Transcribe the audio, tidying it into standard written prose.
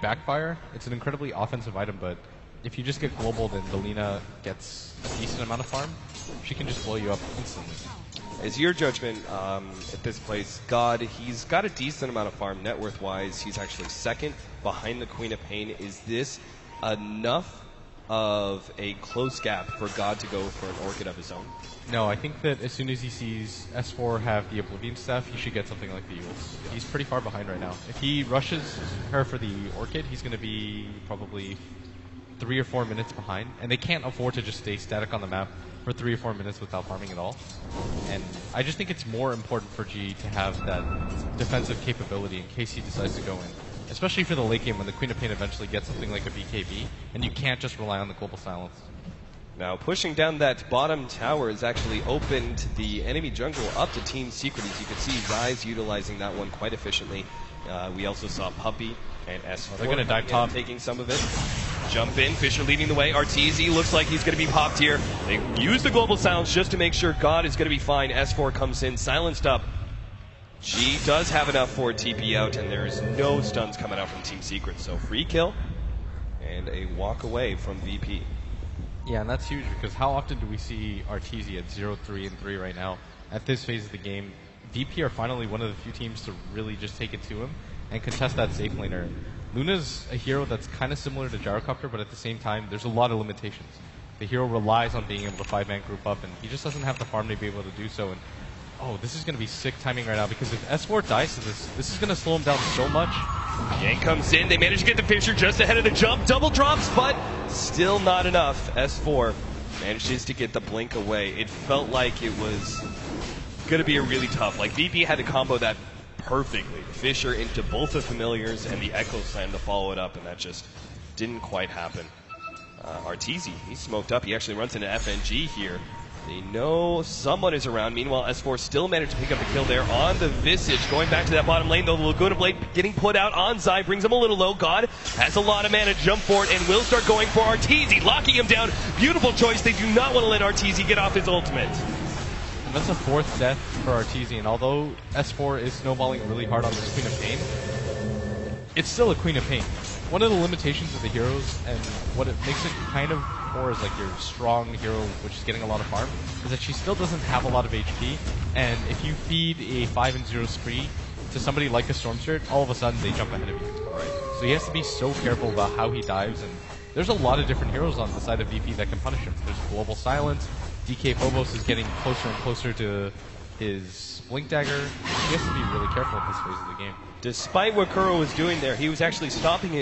backfire. It's an incredibly offensive item, but if you just get global, then Delina gets a decent amount of farm. She can just blow you up instantly. As your judgment at this place, God, he's got a decent amount of farm net worth-wise. He's actually second behind the Queen of Pain. Is this enough of a close gap for God to go for an Orchid of his own? No, I think that as soon as he sees S4 have the Oblivion Staff, he should get something like the Eagles. He's pretty far behind right now. If he rushes her for the Orchid, he's going to be probably 3 or 4 minutes behind, and they can't afford to just stay static on the map for 3 or 4 minutes without farming at all. And I just think it's more important for G to have that defensive capability in case he decides to go in. Especially for the late game when the Queen of Pain eventually gets something like a BKB, and you can't just rely on the global silence. Now, pushing down that bottom tower has actually opened the enemy jungle up to Team Secret. As you can see, Rise utilizing that one quite efficiently. We also saw Puppey and S4. They're going to dive top. Taking some of it. Jump in, Fisher leading the way. RTZ looks like he's going to be popped here. They use the global silence just to make sure God is going to be fine. S4 comes in, silenced up. G does have enough for a TP out, and there's no stuns coming out from Team Secret. So free kill and a walk away from VP. Yeah, and that's huge because how often do we see RTZ at 0-3-3 right now? At this phase of the game, VP are finally one of the few teams to really just take it to him and contest that safe laner. Luna's a hero that's kind of similar to Gyrocopter, but at the same time, there's a lot of limitations. The hero relies on being able to 5-man group up, and he just doesn't have the farm to be able to do so. And oh, this is going to be sick timing right now because if S4 dies to this is going to slow him down so much. Yang comes in. They manage to get the Fisher just ahead of the jump. Double drops, but still not enough. S4 manages to get the blink away. It felt like it was going to be a really tough. Like, VP had to combo that perfectly. Fisher into both the Familiars and the Echo Slam to follow it up, and that just didn't quite happen. Arteezy, he's smoked up. He actually runs into FNG here. They know someone is around. Meanwhile, S4 still managed to pick up the kill there on the Visage. Going back to that bottom lane, though, the Laguna Blade getting put out on Zai, brings him a little low. God has a lot of mana, jump for it, and will start going for Arteezy, locking him down. Beautiful choice. They do not want to let Arteezy get off his ultimate. And that's a 4th death for Arteezy, and although S4 is snowballing really hard on this Queen of Pain, it's still a Queen of Pain. One of the limitations of the heroes, and what it makes it kind of more as like your strong hero, which is getting a lot of farm, is that she still doesn't have a lot of HP, and if you feed a 5-0 spree to somebody like a Stormstrider, all of a sudden they jump ahead of you. Right. So he has to be so careful about how he dives, and there's a lot of different heroes on the side of VP that can punish him. There's Global Silence, DK Phobos is getting closer and closer to his Blink Dagger. He has to be really careful at this phase of the game. Despite what Kuro was doing there, he was actually stopping his